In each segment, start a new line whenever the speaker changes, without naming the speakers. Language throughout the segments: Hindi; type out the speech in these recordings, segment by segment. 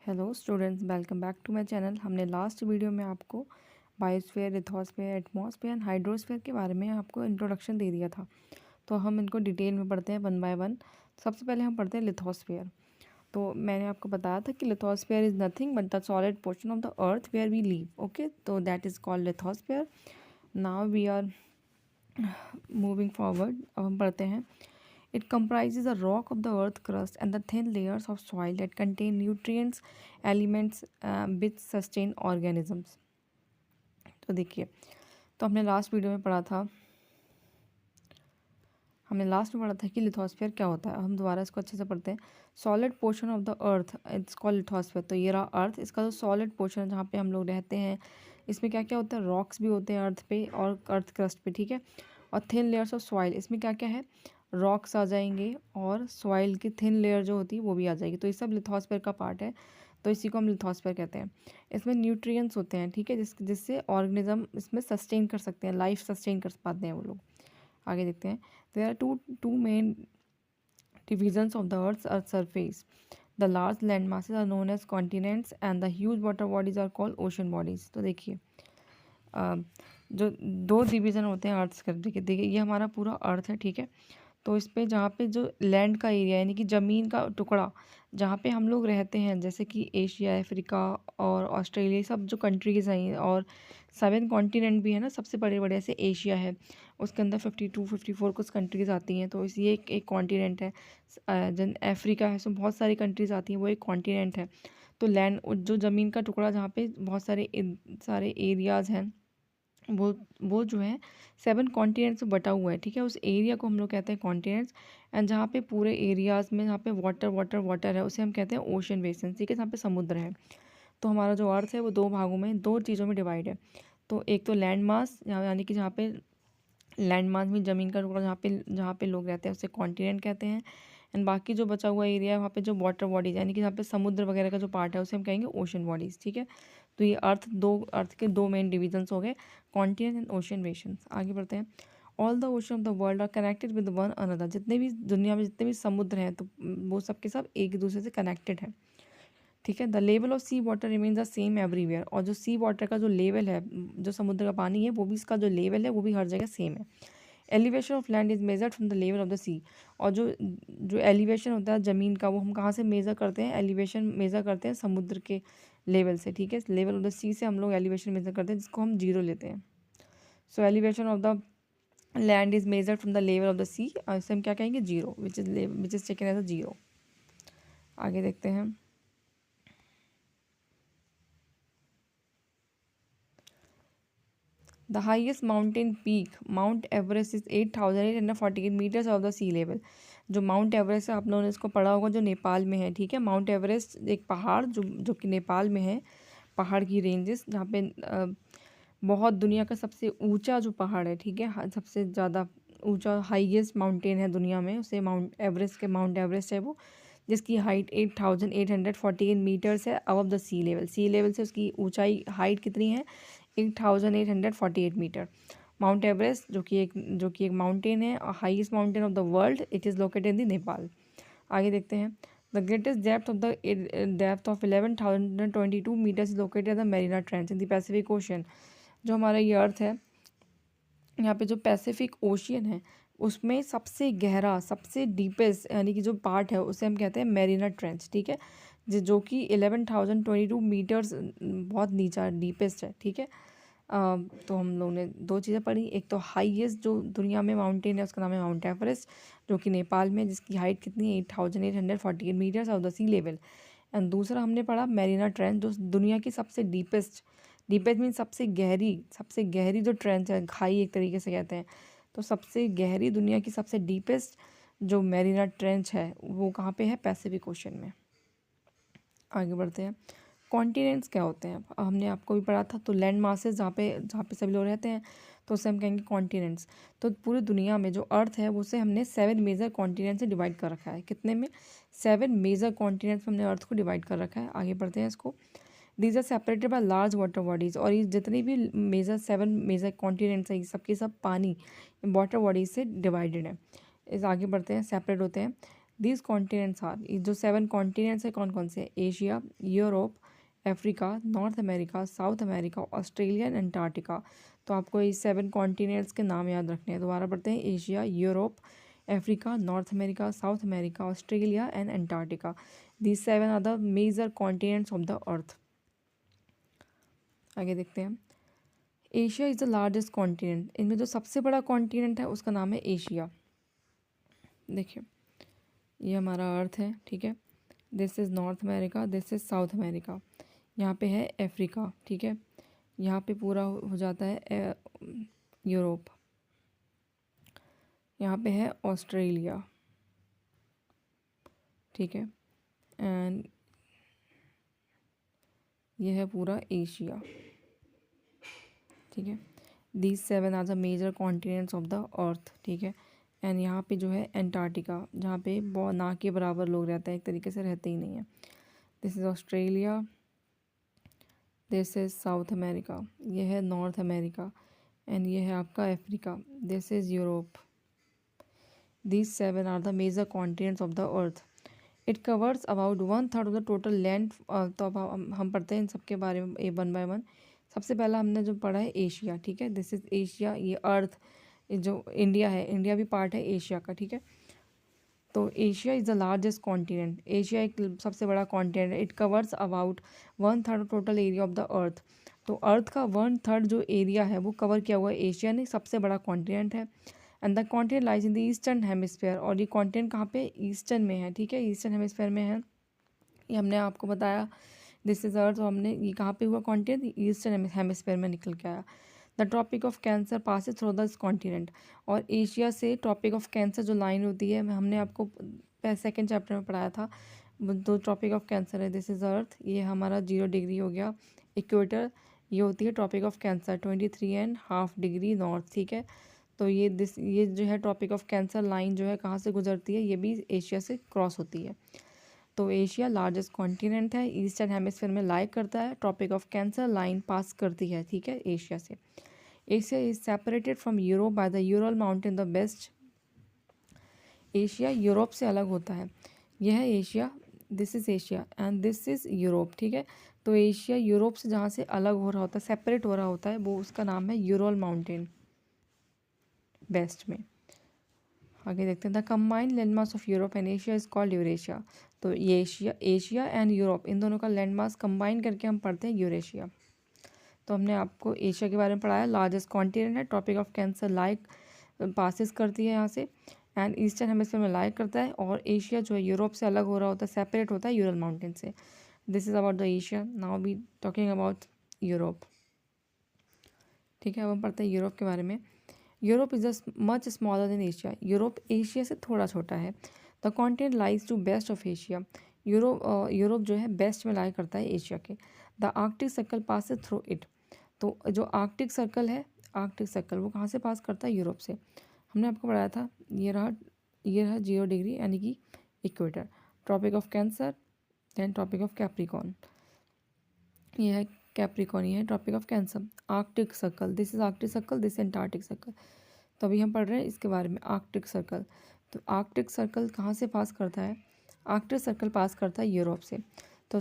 Hello students, welcome back to my channel. हमने लास्ट वीडियो में आपको biosphere, lithosphere, atmosphere and hydrosphere के बारे में आपको इंट्रोडक्शन दे दिया था। तो हम इनको डिटेल में पढ़ते हैं वन बाय वन। सबसे पहले हम पढ़ते हैं लिथोस्फीयर। तो मैंने आपको बताया था कि lithosphere is nothing but the solid portion of the earth where we live. Okay, तो that is called lithosphere. Now we are moving forward. अब हम पढ़ते हैं It comprises the rock of the earth crust and the thin layers of soil that contain nutrients, elements which sustain organisms. तो देखिए, तो हमने लास्ट वीडियो में पढ़ा था कि लिथोस्फीयर क्या होता है। हम दोबारा इसको अच्छे से पढ़ते हैं। Solid portion of the earth it's called lithosphere. तो ये रहा अर्थ, इसका जो सॉलिड पोर्शन है जहाँ पे हम लोग रहते हैं, इसमें क्या क्या होता है, रॉक्स भी होते हैं अर्थ पे और अर्थ क्रस्ट पे, ठीक है। और थिन लेयर्स ऑफ सॉइल, इसमें क्या क्या है, रॉक्स आ जाएंगे और सॉइल की थिन लेयर जो होती है वो भी आ जाएगी। तो ये सब लिथोस्फीयर का पार्ट है, तो इसी को हम लिथोस्फीयर कहते हैं। इसमें न्यूट्रिएंट्स होते हैं, ठीक है, जिससे ऑर्गेनिज्म इसमें सस्टेन कर सकते हैं, लाइफ सस्टेन कर पाते हैं वो लोग। आगे देखते हैं। There are two main divisions of the earth's surface. The large land masses are known as continents and the huge water bodies are called ocean bodies. तो देखिए, जो दो डिवीज़न होते हैं अर्थ के, देखिए ये हमारा पूरा अर्थ है, ठीक है। तो इस पे जहाँ पे जो लैंड का एरिया यानी कि ज़मीन का टुकड़ा जहाँ पे हम लोग रहते हैं, जैसे कि एशिया, अफ्रीका और ऑस्ट्रेलिया, सब जो कंट्रीज़ हैं, और 7 कॉन्टिनेंट भी है ना, सबसे बड़े बड़े ऐसे एशिया है, उसके अंदर 52-54 कुछ कंट्रीज़ आती हैं, तो ये एक कॉन्टिनेंट है। जन अफ्रीका है, उसमें बहुत सारी कंट्रीज़ आती हैं, वो एक कॉन्टिनेंट है। तो लैंड जो ज़मीन का टुकड़ा जहाँ पे बहुत सारे एरियाज़ हैं, वो जो है 7 कॉन्टिनेंट्स में बटा हुआ है, ठीक है। उस एरिया को हम लोग कहते हैं कॉन्टिनेंट्स। एंड जहाँ पे पूरे एरियाज़ में जहाँ पे वाटर है, उसे हम कहते हैं ओशन बेसिन, ठीक है, जहाँ पे समुद्र है। तो हमारा जो अर्थ है वो दो भागों में, दो चीज़ों में डिवाइड है। तो एक तो लैंड मास, यानी कि जहाँ पे लैंड मास में ज़मीन का टुकड़ा जहाँ पे लोग रहते हैं उसे कॉन्टिनेंट कहते हैं। एंड बाकी जो बचा हुआ एरिया है वहाँ पे जो वाटर बॉडीज यानी कि जहाँ पे समुद्र वगैरह का जो पार्ट है उसे हम कहेंगे ओशन बॉडीज़, ठीक है। तो ये अर्थ के दो मेन डिविजन्स हो गए, कॉन्टिनेंट एंड ओशन बेसिन्स। आगे बढ़ते हैं। All the ocean of the world are connected with one another. जितने भी दुनिया में जितने भी समुद्र हैं तो वो सब के सब एक दूसरे से कनेक्टेड हैं, ठीक है। The level of sea water remains the same everywhere. और जो सी वाटर का जो लेवल है, जो समुद्र का पानी है, वो भी इसका जो लेवल है वो भी हर जगह सेम है। Elevation of land is measured from the level of the sea. और जो एलिवेशन होता है ज़मीन का, वो हम कहाँ से मेज़र करते हैं, एलिवेशन मेज़र करते हैं समुद्र के लेवल से, ठीक है। लेवल ऑफ द सी से हम लोग एलिवेशन मेज़र करते हैं, जिसको हम 0 लेते हैं। So elevation of the land is measured from the level of the sea, इसे हम क्या कहेंगे, 0, which is taken as a 0। आगे देखते हैं। The highest mountain peak Mount Everest is 8,848 metres of the sea level. जो माउंट एवरेस्ट है, आप लोगों ने इसको पढ़ा होगा, जो नेपाल में है, ठीक है। माउंट एवरेस्ट एक पहाड़ जो कि नेपाल में है, पहाड़ की रेंजेस जहाँ पे बहुत दुनिया का सबसे ऊंचा जो पहाड़ है, ठीक है, सबसे ज़्यादा ऊंचा हाईएस्ट माउंटेन है दुनिया में, उसे माउंट एवरेस्ट है वो, जिसकी हाइट 8,848 मीटर्स है above the sea level. Sea level से उसकी ऊंचाई हाइट कितनी है, 8,848 मीटर। माउंट एवरेस्ट जो कि एक माउंटेन है, highest mountain of the world, it is located in the Nepal. आगे देखते हैं। The greatest depth of 11,022 metres is located the Mariana trench in the Pacific ocean. जो हमारा ये अर्थ है, यहाँ पे जो पैसिफिक ओशियन है, उसमें सबसे गहरा, सबसे डीपेस्ट यानी कि जो पार्ट है उसे हम कहते हैं मेरिना ट्रेंच, ठीक है, जो कि 11,022 मीटर्स बहुत नीचा डीपेस्ट है, ठीक है। तो हम लोगों ने दो चीज़ें पढ़ी। एक तो हाईएस्ट जो दुनिया में माउंटेन है उसका नाम है माउंट एवरेस्ट, जो कि नेपाल में, जिसकी हाइट कितनी है, 8,848 metres of the sea level. And दूसरा हमने पढ़ा मेरिना ट्रेंच, जो दुनिया की सबसे डीपेस्ट मीन सबसे गहरी जो ट्रेंच है, खाई एक तरीके से कहते हैं। तो सबसे गहरी, दुनिया की सबसे डीपेस्ट जो मेरिना ट्रेंच है वो कहाँ पे है, पैसिफिक ओशन में। आगे बढ़ते हैं। कॉन्टिनेंट्स क्या होते हैं, हमने आपको भी पढ़ा था। तो लैंड मासेस जहाँ पे सभी लोग रहते हैं, तो उसे हम कहेंगे कॉन्टिनेंट्स। तो पूरी दुनिया में जो अर्थ है उसे हमने 7 मेजर कॉन्टिनेंट से डिवाइड कर रखा है। कितने में, 7 मेजर कॉन्टिनेंट्स में हमने अर्थ को डिवाइड कर रखा है। आगे बढ़ते हैं इसको। These are separated by large water bodies. और ये जितने भी 7 मेजर कॉन्टिनेंट्स हैं, ये सबके सब पानी वाटर बॉडीज से डिवाइडेड है। इस आगे बढ़ते हैं, सेपरेट होते हैं। दीज कॉन्टिनेंट्स आर, जो 7 कॉन्टिनेंट्स है कौन कौन से? Asia, Europe, Africa, North America, South America, Australia and Antarctica. तो आपको ये 7 कॉन्टिनेंट्स के नाम याद रखने हैं। दोबारा पढ़ते हैं, Asia, Europe, Africa, North America, South America, Australia and Antarctica. These 7 are the major continents of the earth. आगे देखते हैं, Asia is the largest continent. इनमें जो सबसे बड़ा कॉन्टिनेंट है उसका नाम है एशिया। देखिए, ये हमारा अर्थ है, ठीक है। This is north America, this is South America. यहाँ पे है अफ्रीका, ठीक है। यहाँ पे पूरा हो जाता है यूरोप। यहाँ पे है ऑस्ट्रेलिया, ठीक है। एंड ये है पूरा एशिया, ठीक है। These 7 are the major continents of the earth, ठीक है। एंड यहाँ पे जो है एंटार्कटिका, जहाँ पे बहुत ना के बराबर लोग रहते हैं, एक तरीके से रहते ही नहीं है। This is Australia, this is South America, ये है नॉर्थ अमेरिका एंड ये है आपका Africa, this is Europe. These 7 are the major continents of the earth. It covers about 1/3 of the total land. तो अब हम पढ़ते हैं इन सब के बारे में वन बाय वन। सबसे पहला हमने जो पढ़ा है एशिया, ठीक है। दिस इज़ एशिया, ये अर्थ, जो इंडिया है, इंडिया भी पार्ट है एशिया का, ठीक है। तो Asia is the largest continent. Asia एक सबसे बड़ा कॉन्टिनेंट है। It covers about 1/3 total area of the earth. तो अर्थ का 1/3 जो एरिया है वो कवर किया हुआ है एशिया ने, सबसे बड़ा कॉन्टिनेंट है। And the continent lies in the eastern hemisphere. और ये कॉन्टिनेंट कहाँ पे? ईस्टर्न में है, ठीक है, ईस्टर्न हेमिस्फेयर में है। ये हमने आपको बताया, दिस इज अर्थ। तो हमने ये कहाँ पे हुआ कॉन्टिनेंट? ईस्टर्न हेमिस्फेयर में निकल के आया। The tropic of cancer passes through this continent. और एशिया से ट्रॉपिक ऑफ कैंसर जो लाइन होती है, हमने आपको सेकेंड चैप्टर में पढ़ाया था। तो ट्रॉपिक ऑफ कैंसर है, दिस इज अर्थ, ये हमारा 0 डिग्री हो गया। इक्वेटर ये होती है tropic of cancer 23.5 degree north, ठीक है। तो ये जो है ट्रॉपिक ऑफ कैंसर लाइन जो है कहाँ से गुजरती है? ये भी एशिया से क्रॉस होती है। तो एशिया लार्जेस्ट कॉन्टिनेंट है, ईस्टर्न हेमिस्फीयर में लाई करता है, tropic of cancer line pass करती है, ठीक है, एशिया से। Asia is separated from Europe by the Ural mountain the west. Asia Europe से अलग होता है। यह है Asia, this is Asia and this is Europe, ठीक है। तो एशिया यूरोप से जहाँ से अलग हो रहा होता है, सेपरेट हो रहा होता है, वो उसका नाम है यूरल माउंटेन वेस्ट में। आगे देखते हैं, the combined landmass of Europe and Asia is called Eurasia. तो ये एशिया एंड यूरोप, इन दोनों का लैंडमास कंबाइन करके हम पढ़ते हैं यूरेशिया। तो हमने आपको एशिया के बारे में पढ़ाया, लार्जेस्ट कॉन्टिनेंट है, tropic of cancer line passes करती है यहाँ से, एंड ईस्टर्न हेमिस्फीयर में लाइक करता है। और एशिया जो है यूरोप से अलग हो रहा होता है, सेपरेट होता है यूरल माउंटेन से। This is about the Asia. Now be talking about Europe, ठीक है। अब हम पढ़ते हैं यूरोप के बारे में। Europe is much smaller than Asia. Europe Asia से थोड़ा छोटा है। The continent lies to west of Asia. Europe जो है बेस्ट में लाई करता है एशिया के। The Arctic circle pass through it. तो जो आर्कटिक सर्कल है, आर्कटिक सर्कल वो कहाँ से पास करता है? यूरोप से। हमने आपको पढ़ाया था, ये रहा 0 डिग्री यानी कि equator, tropic of cancer, then tropic of capricorn, ये है कैप्रिकॉर्न, ये है tropic of cancer. Arctic circle, this is Arctic circle, this Antarctic circle. तो अभी हम पढ़ रहे हैं इसके बारे में, आर्कटिक सर्कल। तो आर्कटिक सर्कल कहाँ से पास करता है? आर्कटिक सर्कल पास करता है यूरोप से। तो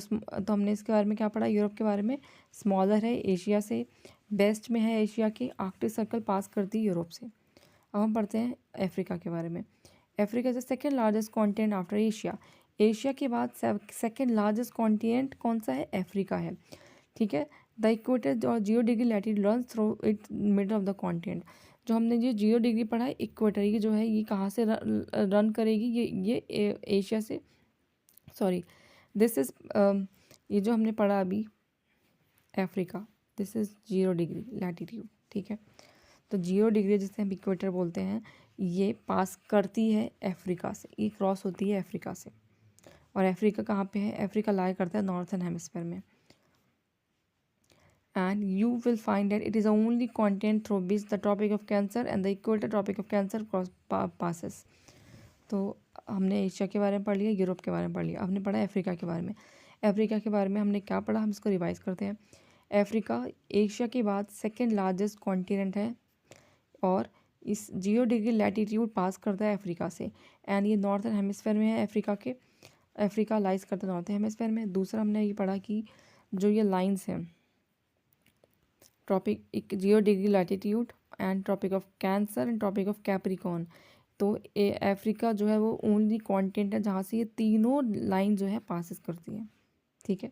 हमने इसके बारे में क्या पढ़ा? यूरोप के बारे में, स्मॉलर है एशिया से, बेस्ट में है एशिया के, आर्कटिक सर्कल पास करती है यूरोप से। अब हम पढ़ते हैं अफ्रीका के बारे में। Africa is the second largest continent after Asia. Asia के बाद सेकेंड लार्जेस्ट कॉन्टिनेंट कौन सा है? अफ्रीका है, ठीक है। द इक्वेटर और 0 degree latitude run through it middle of the continent. जो हमने ये 0 डिग्री पढ़ा है, इक्वेटर ये जो है ये कहाँ से रन करेगी? ये एशिया से, सॉरी, दिस इज ये जो हमने पढ़ा अभी Africa, this is 0 degree latitude, ठीक है। तो 0 डिग्री जिसे हम इक्वेटर बोलते हैं, ये पास करती है अफ्रीका से, ये क्रॉस होती है अफ्रीका से। और अफ्रीका कहाँ पे है? अफ्रीका लाई करता है नॉर्थन हेमिस्फीयर में। And you will find that it is the only continent through which the tropic of cancer and the equator tropic of cancer passes. तो हमने एशिया के बारे में पढ़ लिया, यूरोप के बारे में पढ़ लिया, हमने पढ़ा अफ्रीका के बारे में। अफ्रीका के बारे में हमने क्या पढ़ा, हम इसको रिवाइज करते हैं। अफ्रीका एशिया के बाद सेकेंड लार्जेस्ट कॉन्टिनेंट है और इस 0 डिग्री लैटीट्यूड पास करता है अफ्रीका से, एंड ये नॉर्थन हेमिस्फेयर में है अफ्रीका के। अफ्रीका लाइज करता है नॉर्थन हेमिस्फेयर में। दूसरा हमने ये पढ़ा कि जो ये लाइंस हैं, ट्रॉपिक, एक 0 degree latitude and tropic of cancer and tropic of capricorn, तो अफ्रीका जो है वो ओनली कॉन्टिनेंट है जहाँ से ये तीनों लाइन जो है पासिस करती है। ठीक है,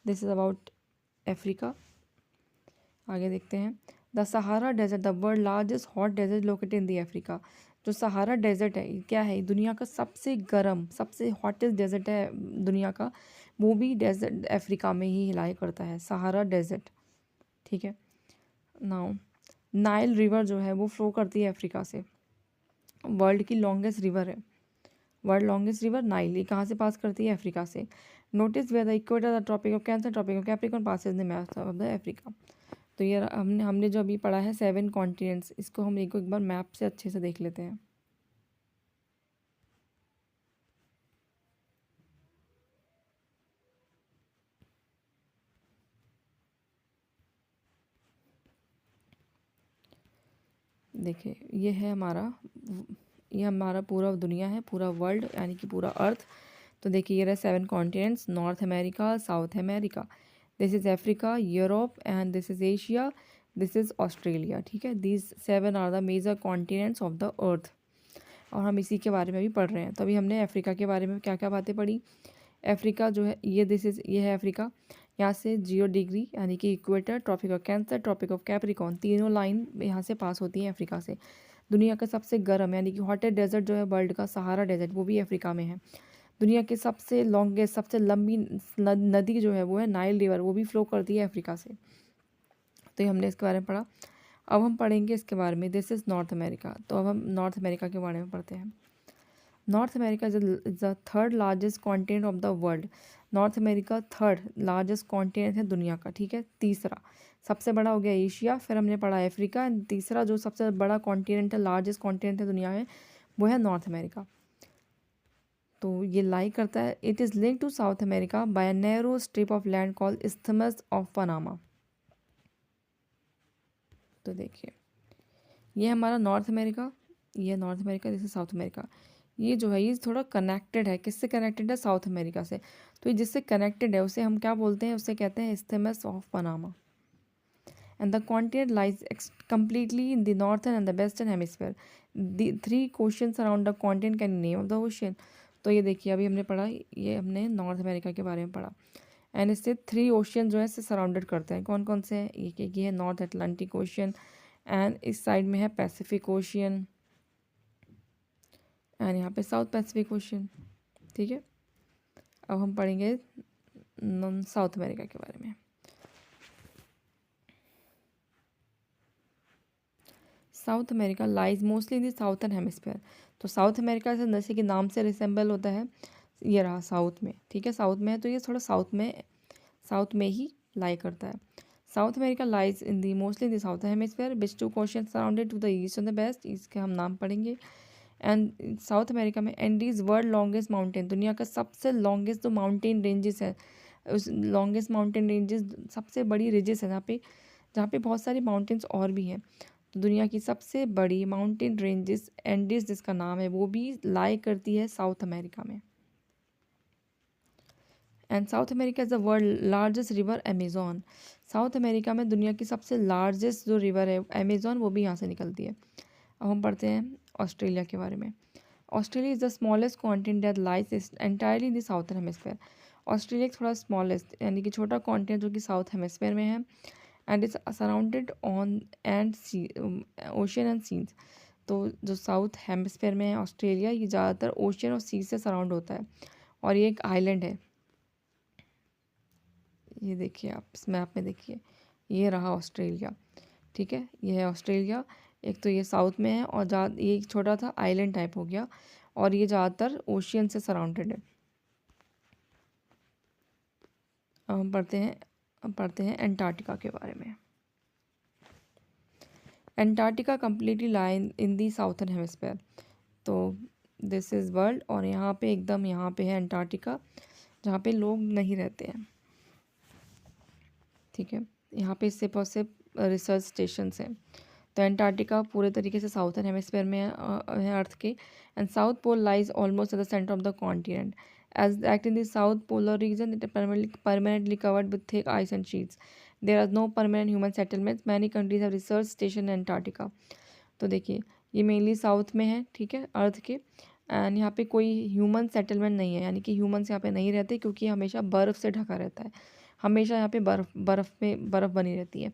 दिस इज़ अबाउट अफ्रीका। आगे देखते हैं। The Sahara desert, the world largest hot desert located in the Africa. जो सहारा डेजर्ट है, ये क्या है? दुनिया का सबसे गर्म, सबसे हॉटेस्ट डेजर्ट है दुनिया का, वो भी डेजर्ट अफ्रीका में ही लाई करता है, सहारा डेजर्ट। ठीक है, नाउ नाइल रिवर जो है वो फ्लो करती है अफ्रीका से। वर्ल्ड की लॉन्गेस्ट रिवर है, वर्ल्ड लॉन्गेस्ट रिवर नाइल, ये कहाँ से पास करती है? अफ्रीका से। Notice where the equator, the tropic of cancer, tropic of capricorn passes the map of the Africa. तो ये हमने जो अभी पढ़ा है 7 कॉन्टिनेंट्स, इसको हम एक बार मैप से अच्छे से देख लेते हैं। देखिए ये हमारा पूरा दुनिया है, पूरा वर्ल्ड यानी कि पूरा अर्थ। तो देखिए ये रहे 7 continents, North America, South America, this is Africa, Europe and this is Asia, this is Australia. ठीक है, these 7 are the major continents of the earth, और हम इसी के बारे में भी पढ़ रहे हैं। तो अभी हमने अफ्रीका के बारे में क्या क्या बातें पढ़ी। अफ्रीका जो है ये है अफ्रीका। यहाँ से 0 डिग्री यानी कि equator, tropic of cancer, tropic of capricorn, तीनों लाइन यहाँ से पास होती हैं अफ्रीका से। दुनिया का सबसे गर्म यानी कि हॉटेस्ट डेजर्ट जो है वर्ल्ड का, सहारा डेजर्ट, वो भी अफ्रीका में है। दुनिया की सबसे लॉन्गेस्ट, सबसे लंबी नदी जो है वो है नाइल रिवर, वो भी फ्लो करती है अफ्रीका से। तो ये हमने इसके बारे में पढ़ा। अब हम पढ़ेंगे इसके बारे में, दिस इज़ नॉर्थ अमेरिका। तो अब हम नॉर्थ अमेरिका के बारे में पढ़ते हैं। North America is the third largest continent of the world. North America third largest continent है दुनिया का। ठीक है, तीसरा सबसे बड़ा हो गया एशिया, फिर हमने पढ़ा अफ्रीका, तीसरा जो सबसे बड़ा कॉन्टिनेंट है, लार्जेस्ट कॉन्टिनेंट है दुनिया में, वो है नॉर्थ अमेरिका। तो ये लाई करता है, it is link to South America by a narrow strip of land called isthmus of Panama. तो देखिए ये हमारा नॉर्थ अमेरिका, ये नॉर्थ अमेरिका, जैसे साउथ अमेरिका, ये जो है ये थोड़ा कनेक्टेड है। किससे कनेक्टेड है? साउथ अमेरिका से। तो ये जिससे कनेक्टेड है उसे हम क्या बोलते हैं? उसे कहते हैं isthmus of Panama. And the continent lies completely in the northern and the western hemisphere. The 3 questions around the continent can name of the ocean. तो ये देखिए अभी हमने पढ़ा, ये हमने नॉर्थ अमेरिका के बारे में पढ़ा, एंड इससे 3 ओशियन जो है इससे सराउंडेड करते हैं। कौन कौन से हैं? ये है नॉर्थ अटलांटिक ओशियन, एंड इस साइड में है पैसिफिक ओशियन, एंड यहाँ पे साउथ पैसिफिक ओशियन। ठीक है, अब हम पढ़ेंगे साउथ अमेरिका के बारे में। South America lies mostly in the southern hemisphere. तो साउथ अमेरिका से जैसे कि नाम से रिसेंबल होता है, ये रहा साउथ में। ठीक है, साउथ में है तो ये थोड़ा साउथ में ही लाई करता है। South America lies in the mostly in the southern hemisphere which 2 question surrounded to the east and the west, इसके हम नाम पढ़ेंगे। एंड साउथ अमेरिका में एंडीज वर्ल्ड लॉन्गेस्ट माउंटेन, दुनिया का सबसे लॉन्गेस्ट जो माउंटेन रेंजेस है, उस लॉन्गेस्ट माउंटेन रेंजेस, सबसे बड़ी रिजेस है जहाँ पे बहुत सारी माउंटेन्स और भी हैं। तो दुनिया की सबसे बड़ी माउंटेन रेंजेस एंडीज जिसका नाम है, वो भी लाई करती है साउथ अमेरिका में। And South America is the world largest river Amazon. South America में दुनिया की सबसे लार्जेस्ट जो रिवर है अमेजोन, वो भी यहाँ से निकलती है। अब हम पढ़ते हैं ऑस्ट्रेलिया के बारे में। Australia is the smallest continent that lies entirely in the southern hemisphere. Australia एक थोड़ा स्मॉलेस्ट यानी कि छोटा कॉन्टिनेंट जो कि साउथ हेमिस्फेयर में है, and is surrounded on and sea ocean and seas. तो जो साउथ हेमिस्फेयर में है ऑस्ट्रेलिया, ये ज़्यादातर ओशियन और सी से सराउंड होता है, और ये एक आइलैंड है। ये देखिए आप इस मैप में देखिए, ये रहा ऑस्ट्रेलिया। ठीक है, ये है ऑस्ट्रेलिया। एक तो ये साउथ में है, और ये एक छोटा था आइलैंड टाइप हो गया, और ये ज़्यादातर ओशियन से सराउंडेड है। अब हम पढ़ते हैं एंटार्क्टिका के बारे में। एंटार्क्टिका कम्प्लीटली लाई इन दी साउथर्न हेमिस्फेयर। तो दिस इज़ वर्ल्ड, और यहाँ पे एकदम यहाँ पे है एंटार्क्टिका, जहाँ पे लोग नहीं रहते हैं। ठीक है, यहाँ पे सिर्फ और सिर्फ रिसर्च स्टेशंस हैं। तो एंटार्क्टिका पूरे तरीके से साउथर्न हेमिस्फीयर में है अर्थ के। And south pole lies almost at the centre of the continent as act in the south polar region it permanently covered with thick ice and sheets. There are no permanent human settlements. Many countries have research station in Antarctica. तो देखिए ये मेनली साउथ में है, ठीक है, अर्थ के। एंड यहाँ पे कोई ह्यूमन सेटलमेंट नहीं है, यानी कि ह्यूमन्स यहाँ पे नहीं रहते क्योंकि हमेशा बर्फ़ से ढका रहता है। हमेशा यहाँ पे बर्फ़ में बर्फ़ बनी रहती है।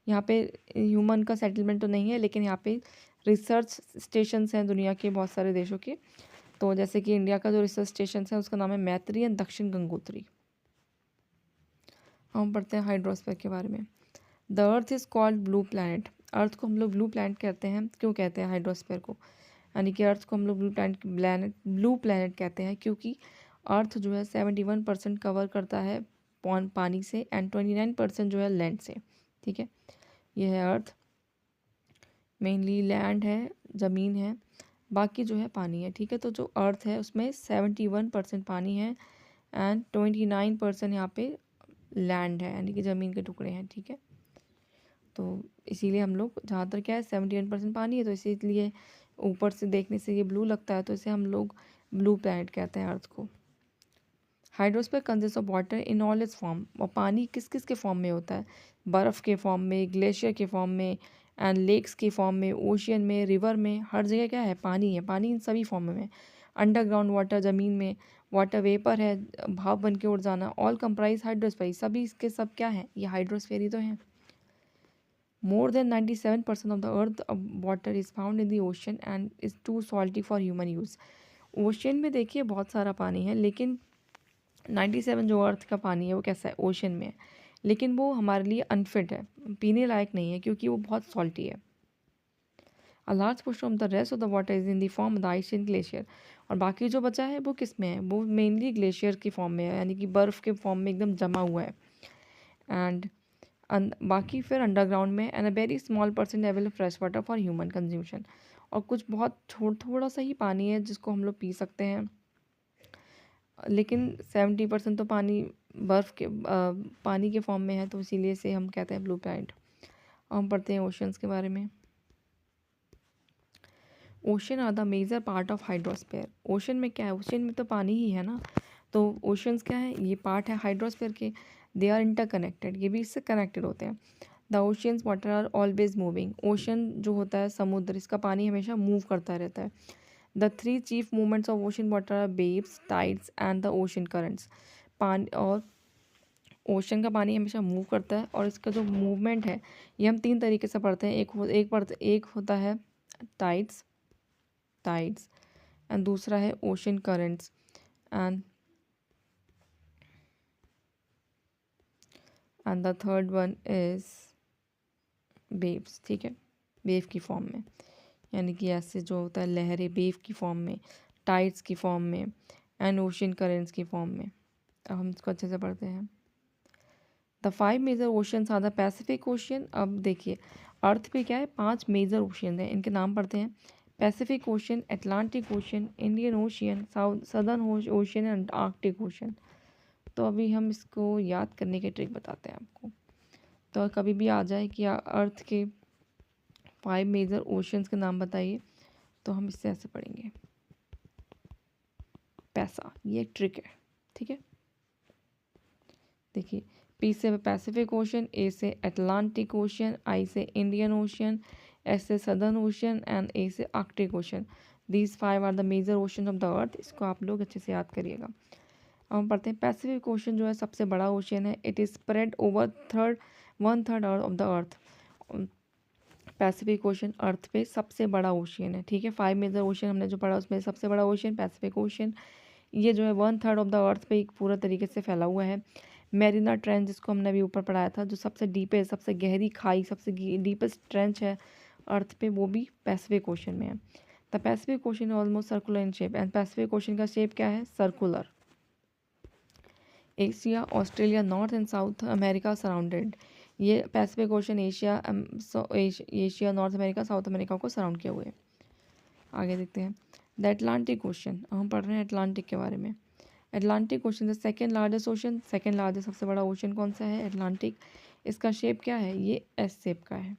यहाँ पे ह्यूमन का सेटलमेंट तो नहीं है, लेकिन यहाँ पे रिसर्च स्टेशंस हैं दुनिया के बहुत सारे देशों के। तो जैसे कि इंडिया का जो रिसर्च स्टेशन है उसका नाम है मैत्री एंड दक्षिण गंगोत्री। हम पढ़ते हैं हाइड्रोस्फीयर के बारे में। The earth is called blue planet. Earth को हम लोग ब्लू प्लैनेट कहते हैं। क्यों कहते हैं हाइड्रोस्फीयर को, यानी कि अर्थ को हम लोग ब्लू प्लैनेट कहते हैं क्योंकि अर्थ जो है 71% कवर करता है पानी से एंड 29% जो है लैंड से, ठीक है। ये है अर्थ, मेनली लैंड है, ज़मीन है, बाकी जो है पानी है, ठीक है। तो जो अर्थ है उसमें 71% पानी है एंड 29% यहाँ पे लैंड है, यानी कि ज़मीन के टुकड़े हैं, ठीक है। तो इसीलिए हम लोग जहाँ तक क्या है 71% पानी है, तो इसीलिए ऊपर से देखने से ये ब्लू लगता है, तो इसे हम लोग ब्लू प्लैनेट कहते हैं अर्थ को। Hydrosphere consist of water in all it's form. और पानी किस किस के फॉर्म में होता है, बर्फ़ के फॉर्म में, ग्लेशियर के फॉर्म में एंड लेक्स के फॉर्म में, ओशियन में, रिवर में, हर जगह क्या है पानी है। पानी इन सभी फॉर्म में। अंडरग्राउंड वाटर, ज़मीन में वाटर वेपर है, भाप बन के उड़ जाना, ऑल कंप्राइज हाइड्रोस्फीयर। सभी इसके सब क्या है, ये हाइड्रोस्फीयर ही तो हैं। More than 97% of the earth water is found in the ocean and is too salty for human use. Ocean में देखिए बहुत सारा पानी है, लेकिन 97 जो अर्थ का पानी है वो कैसा है, ओशन में है, लेकिन वो हमारे लिए अनफिट है, पीने लायक नहीं है क्योंकि वो बहुत सॉल्टी है। A large portion of the rest of the water is in the form of the ice and glacier. और बाकी जो बचा है वो किस में है, वो मेनली ग्लेशियर की फॉर्म में है, यानी कि बर्फ़ के फॉर्म में एकदम जमा हुआ है। एंड बाकी फिर अंडरग्राउंड में and a very small percent available fresh water for human consumption. और कुछ बहुत थोड़ा सा ही पानी है जिसको हम लोग पी सकते हैं, लेकिन 70% तो पानी बर्फ़ के पानी के फॉर्म में है, तो इसीलिए इसे हम कहते हैं ब्लू प्लैनेट। हम पढ़ते हैं ओशंस के बारे में। Ocean are the major part of hydrosphere. Ocean में क्या है, ओशन में तो पानी ही है ना, तो ओशंस क्या है, ये पार्ट है हाइड्रोस्फीयर के। दे आर इंटरकनेक्टेड, ये भी इससे कनेक्टेड होते हैं। The oceans water are always moving. Ocean जो होता है समुद्र, इसका पानी हमेशा मूव करता रहता है। The three chief movements of ocean water are waves, tides and the ocean currents. पानी और ओशन का पानी हमेशा मूव करता है, और इसका जो मूवमेंट है ये हम तीन तरीके से पढ़ते हैं। एक होता है टाइड्स एंड दूसरा है ocean currents and the third one is waves, ठीक है, वेव की फॉर्म में, यानी कि ऐसे जो होता है लहरें वेव की फॉर्म में, टाइड्स की फॉर्म में एंड ओशन करेंट्स की फॉर्म में। अब हम इसको अच्छे से पढ़ते हैं। The 5 major oceans are the Pacific ocean. अब देखिए अर्थ पे क्या है, 5 मेजर ओशियन हैं, इनके नाम पढ़ते हैं। Pacific ocean, Atlantic ocean, Indian ocean, southern ocean and Arctic ocean. तो अभी हम इसको याद करने के ट्रिक बताते हैं आपको। तो कभी भी आ जाए कि अर्थ के 5 मेजर ओशंस के नाम बताइए, तो हम इससे ऐसे पढ़ेंगे पैसा, ये एक ट्रिक है, ठीक है। देखिए पी से पैसिफिक ओशन, ए से अटलांटिक ओशन, आई से इंडियन ओशन, एस से सदर्न ओशन एंड ए से Arctic ocean. These 5 are the major ocean of the earth. इसको आप लोग अच्छे से याद करिएगा। अब हम पढ़ते हैं पैसिफिक ओशन जो है सबसे बड़ा ओशन है। It is spread over 1/3 of the earth. Pacific Ocean earth पे सबसे बड़ा ओशियन है, ठीक है। 5 मेजर ओशन हमने जो पढ़ा उसमें सबसे बड़ा ओशियन पैसिफिक ओशन, ये जो है 1/3 ऑफ द अर्थ पे एक पूरा तरीके से फैला हुआ है। मैरिना ट्रेंच जिसको हमने अभी ऊपर पढ़ाया था, जो सबसे डीपेस्ट, सबसे गहरी खाई, सबसे डीपेस्ट ट्रेंच है अर्थ पे, वो भी पैसिफिक ओशन में है। The Pacific Ocean almost circular in shape and Pacific Ocean का शेप क्या है, circular. Asia, Australia, North and South America surrounded. ये Pacific Ocean Asia, North America, South America को सराउंड किए हुए। आगे देखते हैं द अटलांटिक ओशन। हम पढ़ रहे हैं अटलांटिक के बारे में। Atlantic ocean the second largest ocean. Second largest सबसे बड़ा ओशन कौन सा है, अटलांटिक। इसका शेप क्या है, ये एस शेप का है।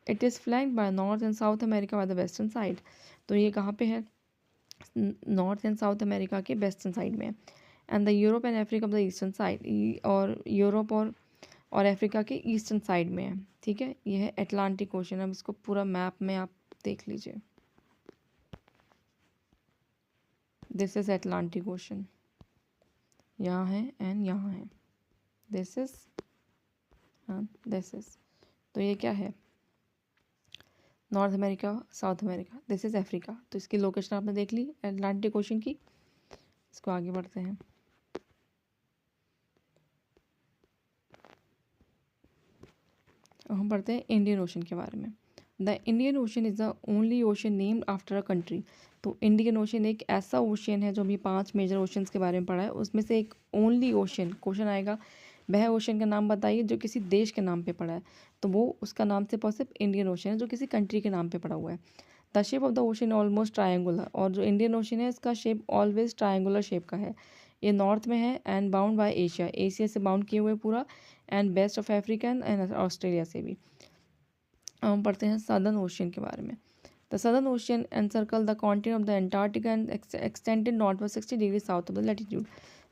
It is flanked by North and South America by the western side. तो ये कहाँ पे है? नॉर्थ एंड साउथ अमेरिका के वेस्टर्न साइड में। And the Europe and Africa of the eastern side, और यूरोप और अफ्रीका के ईस्टर्न साइड में है। ठीक है, ये है अटलांटिक ओशन। अब इसको पूरा मैप में आप देख लीजिए। दिस इज अटलांटिक ओशन, यहाँ है एंड यहाँ है। दिस इज दिस इज, तो ये क्या है? North America, South America. This is Africa. तो इसकी लोकेशन आपने देख ली अटलांटिक ओशन की। इसको आगे बढ़ते हैं। हम पढ़ते हैं इंडियन ओशन के बारे में। The Indian ocean is the only ocean named after a country. तो इंडियन ओशन एक ऐसा ओशन है जो अभी 5 मेजर ओशंस के बारे में पढ़ा है, उसमें से एक ओनली ओशन क्वेश्चन आएगा, वह ओशन का नाम बताइए जो किसी देश के नाम पे पड़ा है। तो वो उसका नाम सिर्फ इंडियन ओशन है जो किसी कंट्री के नाम पे पड़ा हुआ है। The shape of the ocean almost triangular, और जो इंडियन ओशन है इसका शेप ऑलवेज ट्रायंगुलर शेप का है। ये नॉर्थ में है and bound by Asia, Asia से बाउंड किए हुए पूरा, and west of Africa and Australia से भी। हम पढ़ते हैं सदर्न ओशियन के बारे में। The southern ocean encircle the continent of the Antarctica and extended north west 60 degree south of the latitude.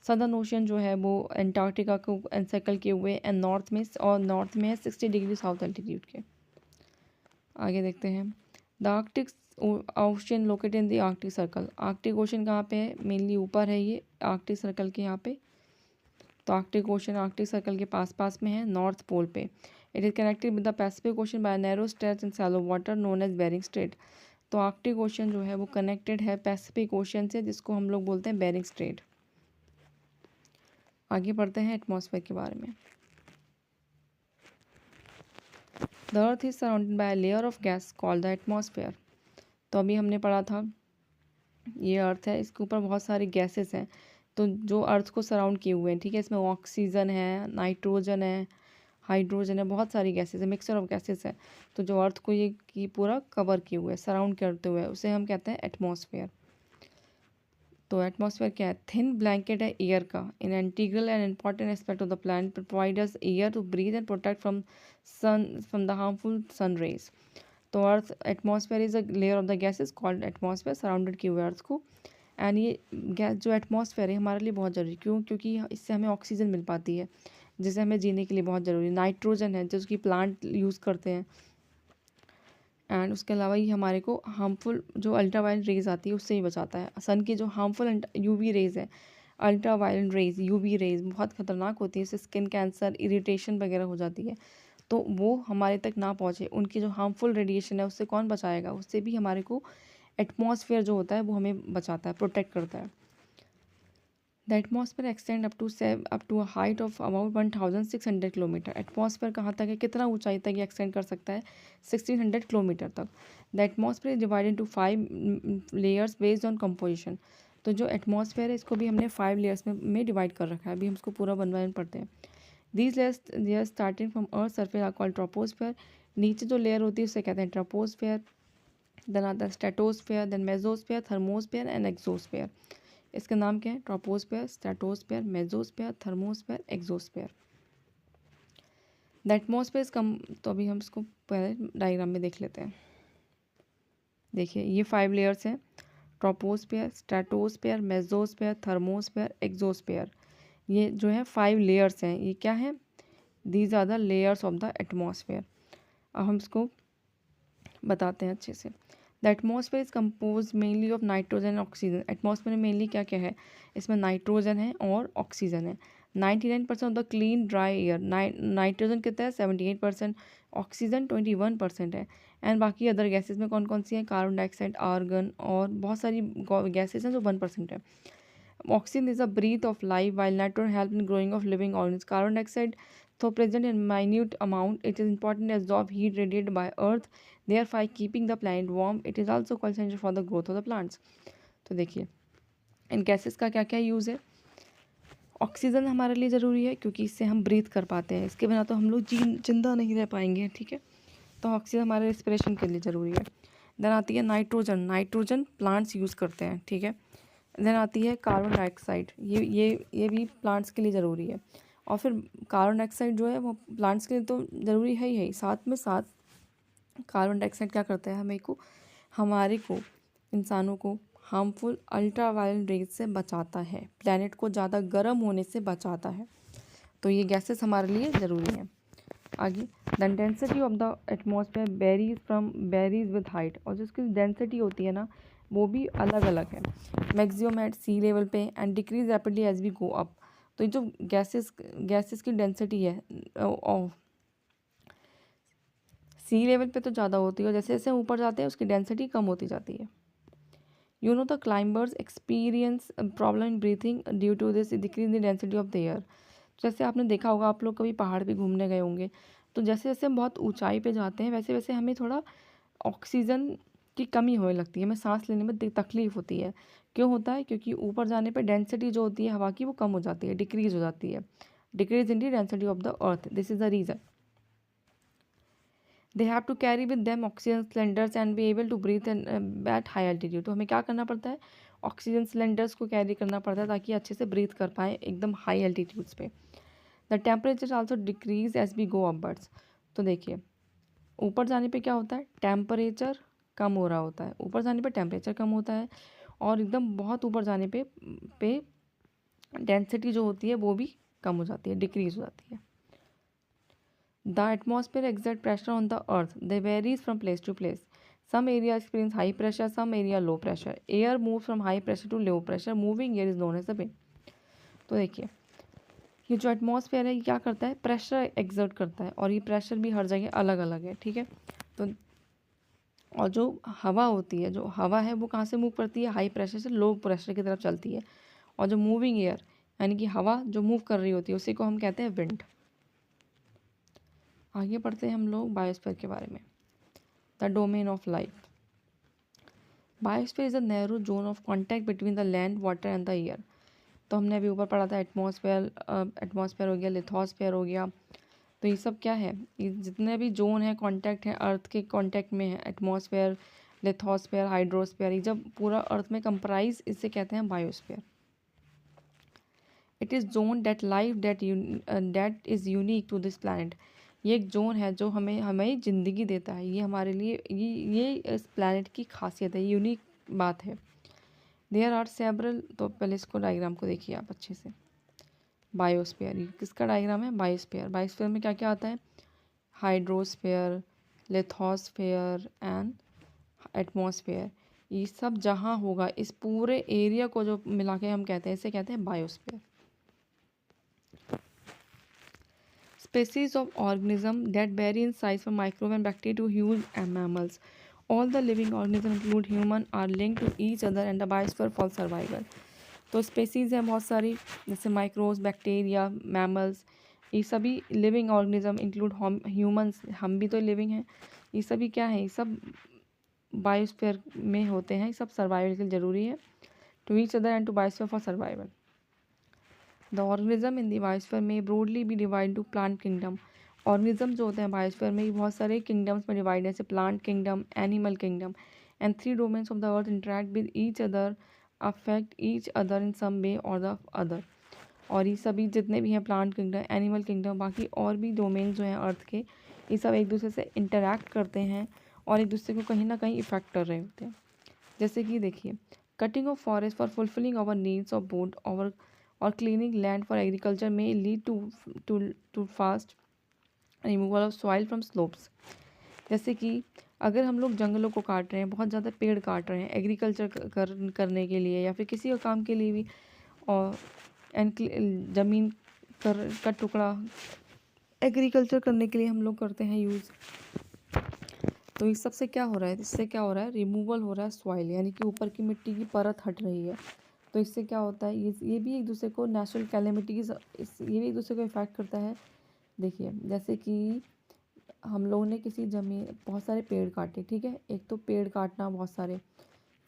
Southern ocean जो है वो एंटार्क्टिका को एनसर्कल किए हुए एंड नॉर्थ में है 60 डिग्री साउथ एल्टीट्यूड के। आगे देखते हैं। The Arctic ocean located in the Arctic circle. Arctic ocean कहाँ पे है? मेनली ऊपर है ये आर्कटिक सर्कल के यहाँ पे। तो आर्कटिक ओशन आर्कटिक सर्कल के पास में है, नॉर्थ पोल पे। It is connected with the Pacific ocean by narrow stretch in shallow water known as Bering Strait. तो आर्कटिक ओशन जो है वो कनेक्टेड है पैसिफिक ओशन से, जिसको हम लोग बोलते हैं बेरिंग स्ट्रेट। आगे बढ़ते हैं एटमॉस्फेयर के बारे में। The earth is surrounded by layer of gas called the atmosphere. तो अभी हमने पढ़ा था ये अर्थ है, इसके ऊपर बहुत सारी गैसेस हैं तो जो अर्थ को सराउंड किए हुए हैं। ठीक है, इसमें ऑक्सीजन है, नाइट्रोजन है, हाइड्रोजन है, बहुत सारी गैसेस है, मिक्सचर ऑफ गैसेस है। तो जो अर्थ को ये पूरा कवर किए हुए है, सराउंड करते हुए, उसे हम कहते हैं एटमॉस्फेयर। तो एटमॉस्फेयर क्या है? थिन ब्लैंकेट है एयर का, in integral and important aspect of the plant provide us air to breathe and protect from the harmful sun rays. तो earth atmosphere is a layer of the gases called atmosphere, surrounded किए हुए अर्थ को। एंड ये गैस जो एटमॉस्फेयर है हमारे लिए बहुत ज़रूरी, क्यों? क्योंकि इससे हमें ऑक्सीजन मिल पाती है जिसे हमें जीने के लिए बहुत ज़रूरी। नाइट्रोजन है जो उसकी प्लांट यूज़ करते हैं। एंड उसके अलावा ये हमारे को हार्मफुल जो अल्ट्रावायलेट रेज आती है उससे ही बचाता है। सन की जो हार्मफुल यूवी रेज है, अल्ट्रावायलेट रेज, यूवी रेज बहुत खतरनाक होती है, इससे स्किन कैंसर, इरिटेशन वगैरह हो जाती है। तो वो हमारे तक ना पहुँचे, उनकी जो हार्मफुल रेडिएशन है उससे कौन बचाएगा? उससे भी हमारे को एटमॉस्फेयर जो होता है वो हमें बचाता है, प्रोटेक्ट करता है। The atmosphere extend up to a height of about 1600 kilometre. Atmosphere कहाँ तक है, कितना ऊंचाई तक ये एक्सटेंड कर सकता है? 1600 किलोमीटर तक। The atmosphere is divided into 5 layers based on composition. तो जो एटमॉस्फेयर है इसको भी हमने 5 लेयर्स में डिवाइड कर रखा है। अभी हम इसको पूरा वन बाय वन पढ़ते हैं। These layers starting from earth surface are called troposphere. नीचे जो लेयर होती है उसे कहते हैं ट्रोपोस्फेयर। देन आता है stratosphere, then mesosphere, thermosphere and exosphere. इसका नाम क्या है? Troposphere, stratosphere, mesosphere, thermosphere, exosphere. The atmosphere is कम। तो अभी हम इसको पहले डायग्राम में देख लेते हैं। देखिए ये 5 लेयर्स हैं, troposphere, stratosphere, mesosphere, thermosphere, exosphere. ये जो है 5 लेयर्स हैं। ये क्या है? These are the layers of the atmosphere. अब हम इसको बताते हैं अच्छे से। The atmosphere is compose mainly of nitrogen and oxygen. Atmosphere में मेनली क्या क्या है? इसमें नाइट्रोजन है और ऑक्सीजन है। 99% of the clean dry air, nitrogen कितना है? 78%, ऑक्सीजन 21% है। एंड बाकी अदर गैसेज में कौन कौन सी हैं? कार्बन डाइऑक्साइड, आर्गन और बहुत सारी गैसेज हैं जो 1% है। Oxygen is a breath of life while nitrogen help in growing of living organisms. Carbon dioxide though present in minute amount, it is important to absorb heat radiated by earth, thereby keeping the planet warm. It is also called essential for the growth of the plants. तो देखिए इन गैसेस का क्या क्या यूज़ है। ऑक्सीजन हमारे लिए ज़रूरी है क्योंकि इससे हम ब्रीथ कर पाते हैं, इसके बिना तो हम लोग जिंदा नहीं रह पाएंगे। ठीक है, तो ऑक्सीजन हमारे रेस्पिरेशन के लिए ज़रूरी है। देन आती है नाइट्रोजन, नाइट्रोजन प्लांट्स यूज़ करते हैं। ठीक है, देन आती है कार्बन डाइऑक्साइड, ये भी प्लांट्स के लिए ज़रूरी है। और फिर कार्बन डाइऑक्साइड जो है वो प्लांट्स के लिए तो ज़रूरी है ही है, साथ में साथ कार्बन डाइऑक्साइड क्या करता है, हमारे को इंसानों को हार्मफुल अल्ट्रावायलेट रेज से बचाता है, प्लैनेट को ज़्यादा गर्म होने से बचाता है। तो ये गैसेस हमारे लिए ज़रूरी हैं। आगे, the density of the atmosphere varies with height, और जो इसकी डेंसिटी होती है ना वो भी अलग अलग है। मैक्सिमम एट सी लेवल पे and decrease rapidly as we go up. तो ये जो गैसेस की डेंसिटी है सी लेवल पे तो ज़्यादा होती है, और जैसे जैसे ऊपर जाते हैं उसकी डेंसिटी कम होती जाती है। You know the climbers experience problem in breathing due to this decrease in density of the air. जैसे आपने देखा होगा, आप लोग कभी पहाड़ पे घूमने गए होंगे, तो जैसे जैसे हम बहुत ऊंचाई पे जाते हैं वैसे वैसे हमें थोड़ा ऑक्सीजन की कमी होने लगती है, हमें सांस लेने में तकलीफ होती है। क्यों होता है? क्योंकि ऊपर जाने पर डेंसिटी जो होती है हवा की वो कम हो जाती है, डिक्रीज हो जाती है, decrease in the density of the earth. This is the reason they have to carry with them oxygen cylinders and be able to breathe at high altitude. तो हमें क्या करना पड़ता है, ऑक्सीजन सिलेंडर्स को कैरी करना पड़ता है ताकि अच्छे से ब्रीथ कर पाए एकदम हाई एल्टीट्यूड्स पे। The temperature also decrease as we go upwards. तो देखिए, ऊपर जाने पे क्या होता है, टेम्परेचर कम हो रहा होता है, ऊपर जाने पे टेम्परेचर कम होता है, और एकदम बहुत ऊपर जाने पे डेंसिटी जो होती है वो भी कम हो जाती है, डिक्रीज हो जाती है। The atmosphere exerts pressure on the earth. They varies from place to place. Some areas experience high pressure, some area low pressure. Air moves from high pressure to low pressure. Moving air is known as the wind. तो देखिए, ये जो एटमॉस्फेयर है ये क्या करता है, प्रेशर एक्सर्ट करता है, और ये प्रेशर भी हर जगह अलग अलग है, ठीक है। तो और जो हवा होती है, जो हवा है वो कहाँ से मूव करती है, हाई प्रेशर से लो प्रेशर की तरफ चलती है। और जो मूविंग एयर यानी कि हवा जो मूव कर रही होती है उसी को हम कहते हैं विंड। आगे पढ़ते हैं हम लोग बायोस्फीयर के बारे में। The domain of life. Biosphere is a narrow zone of contact between the land, water and the air. तो हमने अभी ऊपर पढ़ा था एटमॉस्फेयर हो गया, लिथोस्फेयर हो गया। तो ये सब क्या है, ये जितने भी जोन है कॉन्टैक्ट है, अर्थ के कॉन्टैक्ट में है, एटमॉस्फेयर, लिथोस्फेयर, हाइड्रोस्फेयर, ये जब पूरा अर्थ में कंप्राइज, इससे कहते हैं biosphere. It is zone that life that is unique to this planet. ये एक जोन है जो हमें ज़िंदगी देता है, ये हमारे लिए ये इस प्लानट की खासियत है, यूनिक बात है। देयर आर सेवरल, तो पहले इसको डायग्राम को देखिए आप अच्छे से। बायोस्फीयर, ये किसका डायग्राम है, बायोस्फीयर। बायोस्फीयर में क्या क्या आता है, हाइड्रोस्फीयर, लिथोस्फीयर एंड एटमॉस्फेयर। ये सब जहाँ होगा इस पूरे एरिया को जो मिला के हम कहते हैं, इसे कहते हैं biosphere. Species of organism that vary in size from microbe and bacteria to huge mammals. All the living organisms include human are linked to each other and the biosphere for survival. तो स्पेसीज़ हैं बहुत सारी, जैसे माइक्रोब्स, बैक्टीरिया, मैमल्स, ये सभी लिविंग ऑर्गेनिज्म इंक्लूड ह्यूमंस, हम भी तो लिविंग हैं। ये सभी क्या है, ये सब बायोस्फीयर में होते हैं, ये सब सर्वाइवल के लिए ज़रूरी है। To each other and to biosphere for survival. The organism in the biosphere में broadly be divide to plant kingdom. Organism जो होते हैं बायोस्फीयर में बहुत सारे किंगडम्स में डिवाइड है, जैसे plant kingdom, animal kingdom, and 3 domains of the earth interact with each other, affect each other in some way और द अदर। और ये सभी जितने भी हैं, प्लांट किंगडम, एनिमल किंगडम, बाकी और भी डोमेन जो हैं अर्थ के, ये सब एक दूसरे से इंटरेक्ट करते हैं और एक दूसरे को कहीं ना कहीं इफेक्ट कर रहे होते हैं। जैसे कि देखिए, cutting of forest for fulfilling our needs of both our और क्लीनिंग लैंड फॉर एग्रीकल्चर में lead to fast removal of soil from slopes. जैसे कि अगर हम लोग जंगलों को काट रहे हैं, बहुत ज़्यादा पेड़ काट रहे हैं एग्रीकल्चर करने के लिए या फिर किसी और काम के लिए भी, और ज़मीन का टुकड़ा एग्रीकल्चर करने के लिए हम लोग करते हैं यूज़। तो इस सब से क्या हो रहा है, इससे क्या हो रहा है, रिमूवल हो रहा है सॉइल, यानी कि ऊपर की मिट्टी की परत हट रही है। तो इससे क्या होता है, ये भी एक दूसरे को नेचुरल कैलेमिटीज़, ये भी एक दूसरे को इफेक्ट करता है। देखिए, जैसे कि हम लोगों ने किसी ज़मीन, बहुत सारे पेड़ काटे, ठीक है, एक तो पेड़ काटना बहुत सारे,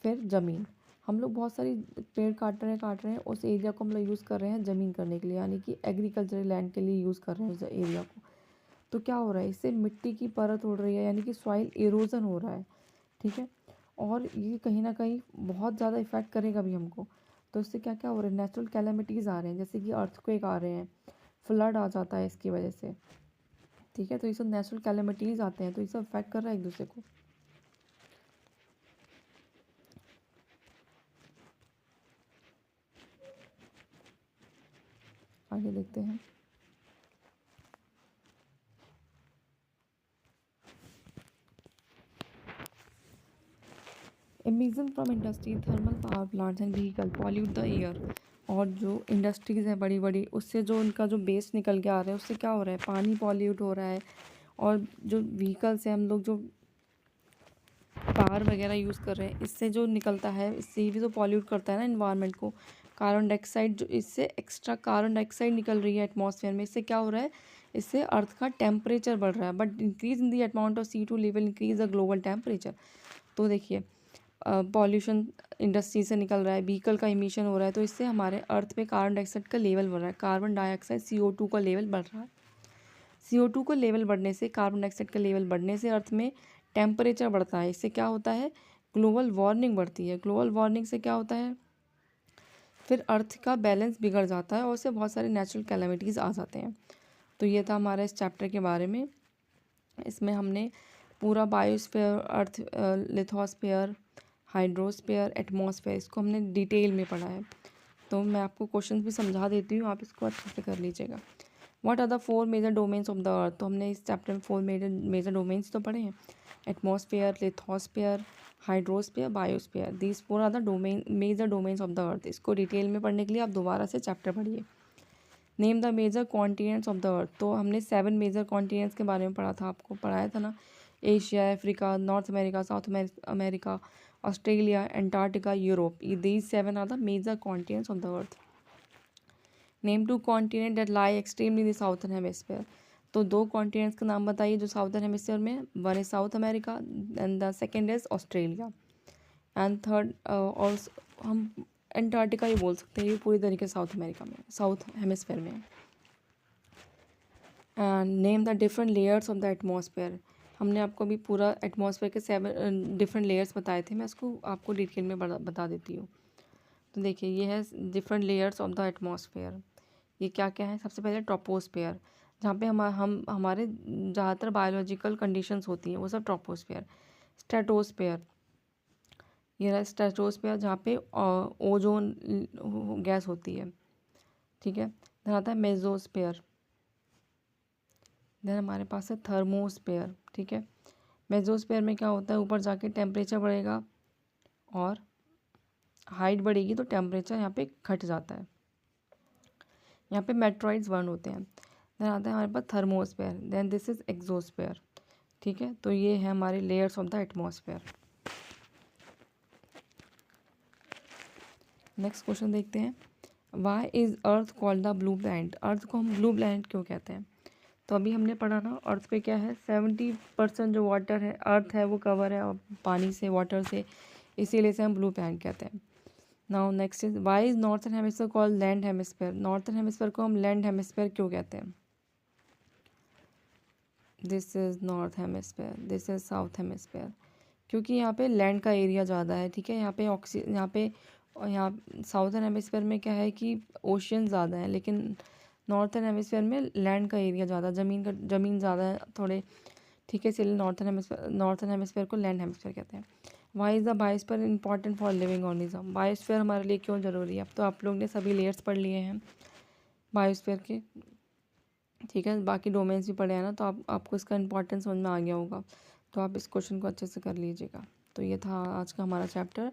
फिर ज़मीन, हम लोग बहुत सारी पेड़ काट रहे हैं, उस एरिया को हम लोग यूज़ कर रहे हैं ज़मीन करने के लिए, यानी कि एग्रीकल्चर लैंड के लिए यूज़ कर रहे हैं उस एरिया को। तो क्या हो रहा है, इससे मिट्टी की परत उड़ रही है, यानी कि सॉइल इरोजन हो रहा है, ठीक है, और ये कहीं ना कहीं बहुत ज़्यादा इफेक्ट करेगा भी हमको। तो इससे क्या क्या हो रहा है, नेचुरल कैलेमिटीज़ आ रहे हैं, जैसे कि अर्थक्वेक आ रहे हैं, फ्लड आ जाता है इसकी वजह से। ठीक है। तो ये सब नेचुरल कैलेमिटीज़ आते हैं, तो ये सब अफेक्ट कर रहा है एक दूसरे को। आगे देखते हैं। Emission from industry, thermal power plants and vehicle pollute the air. और जो इंडस्ट्रीज़ हैं बड़ी बड़ी, उससे जो उनका जो वेस्ट निकल के आ रहा है, उससे क्या हो रहा है, पानी पॉल्यूट हो रहा है। और जो व्हीकल्स हैं, हम लोग जो कार वगैरह यूज़ कर रहे हैं, इससे जो निकलता है, इससे भी तो पॉल्यूट करता है ना इन्वायरमेंट को। कार्बन डाइऑक्साइड, जो इससे एक्स्ट्रा कार्बन डाइऑक्साइड निकल रही है एटमॉस्फेयर में, इससे क्या हो रहा है, इससे अर्थ का टेम्परेचर बढ़ रहा है। But increase in the amount of CO2 level increase the global temperature. तो देखिए, पॉल्यूशन इंडस्ट्री से निकल रहा है, व्हीकल का इमिशन हो रहा है, तो इससे हमारे अर्थ में कार्बन डाइऑक्साइड का लेवल बढ़ रहा है। कार्बन डाइऑक्साइड CO2 का लेवल बढ़ रहा है। CO2 का लेवल बढ़ने से, कार्बन डाइऑक्साइड का लेवल बढ़ने से अर्थ में टेम्परेचर बढ़ता है। इससे क्या होता है, ग्लोबल वार्मिंग बढ़ती है। ग्लोबल वार्मिंग से क्या होता है, फिर अर्थ का बैलेंस बिगड़ जाता है और उससे बहुत सारे नेचुरल कैलेमिटीज़ आ जाते हैं। तो ये था हमारा इस चैप्टर के बारे में। इसमें हमने पूरा बायोस्फीयर, अर्थ, लिथोस्फीयर, हाइड्रोस्फीयर, एटमॉस्फेयर, इसको हमने डिटेल में पढ़ा है। तो मैं आपको क्वेश्चन भी समझा देती हूँ, आप इसको अच्छे से कर लीजिएगा। What are the 4 major domains of the earth. तो हमने इस चैप्टर में 4 मेजर डोमेन्स तो पढ़े हैं, atmosphere, lithosphere, hydrosphere, biosphere. These 4 are the major domains of the earth. इसको डिटेल में पढ़ने के लिए आप दोबारा से चैप्टर पढ़िए। Name the major continents of the earth. तो हमने 7 मेजर कॉन्टिनेंट्स के बारे में पढ़ा था, आपको पढ़ाया था ना, Asia, Africa, North America, South America, Australia, Antarctica, Europe. These 7 are the major continents of the earth. Name 2 continent that lie extremely in the southern hemisphere. तो 2 कॉन्टिनेंट्स का नाम बताइए जो साउथर्न हेमिस्फीयर में। One is South America and the second is Australia and third, और हम एंटार्क्टिका ही बोल सकते हैं, ये पूरी तरीके से साउथ अमेरिका में, साउथ हेमिस्फीयर में। And name the different layers of the atmosphere. हमने आपको अभी पूरा एटमॉस्फेयर के 7 डिफरेंट लेयर्स बताए थे, मैं इसको आपको डिटेल में बता देती हूँ। तो देखिए, ये है different layers of the atmosphere. ये क्या क्या है, सबसे पहले ट्रोपोस्फेयर, जहाँ पे हम हमारे ज़्यादातर बायोलॉजिकल कंडीशंस होती हैं, वो सब ट्रोपोस्फेयर। स्ट्रेटोस्फेयर, ये रहा स्ट्रेटोस्फेयर, जहाँ पे ओजोन गैस होती है, ठीक है। देन आता है मेसोस्फेयर। देन हमारे पास है थर्मोस्फेयर, ठीक है। मेसोस्फेयर में क्या होता है, ऊपर जाके टेम्परेचर बढ़ेगा और हाइट बढ़ेगी तो टेम्परेचर यहाँ पे घट जाता है। यहाँ पे मेट्रॉइड्स बर्न होते हैं। देन आता है हमारे पास thermosphere, then this is exosphere, ठीक है। तो ये है हमारे layers of the atmosphere. Next question देखते हैं। Why is earth called the blue planet. Earth को हम ब्लू प्लैनेट क्यों कहते हैं। तो अभी हमने पढ़ा ना, अर्थ पे क्या है, 70% जो वाटर है, अर्थ है, वो कवर है पानी से, वाटर से, इसीलिए से हम ब्लू प्लैनेट कहते हैं। Now next is why is northern hemisphere called land hemisphere. Northern hemisphere को हम लैंड हेमिस्फीयर क्यों कहते हैं। This is north hemisphere, this is south hemisphere, क्योंकि यहाँ पे लैंड का एरिया ज़्यादा है, ठीक है। यहाँ पे और यहाँ साउथर्न हेमिस्फीयर में क्या है कि ओशियन ज़्यादा है, लेकिन नॉर्थर्न हेमिस्फीयर में लैंड का एरिया ज़्यादा, ज़मीन ज़्यादा है थोड़े, ठीक है। इसलिए नॉर्थर्न हेमिस्फीयर को लैंड हेमिस्फीयर कहते हैं। Why is the biosphere important for living organism. Biosphere हमारे लिए क्यों ज़रूरी है। अब तो आप लोग ने सभी लेयर्स पढ़ लिए हैं बायोस्फीयर के, ठीक है। बाकी डोमेन्स भी पढ़े हैं ना, तो आपको इसका इंपॉर्टेंस समझ में आ गया होगा। तो आप इस क्वेश्चन को अच्छे से कर लीजिएगा। तो ये था आज का हमारा चैप्टर।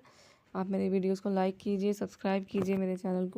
आप मेरे वीडियोस को लाइक कीजिए, सब्सक्राइब कीजिए मेरे चैनल को।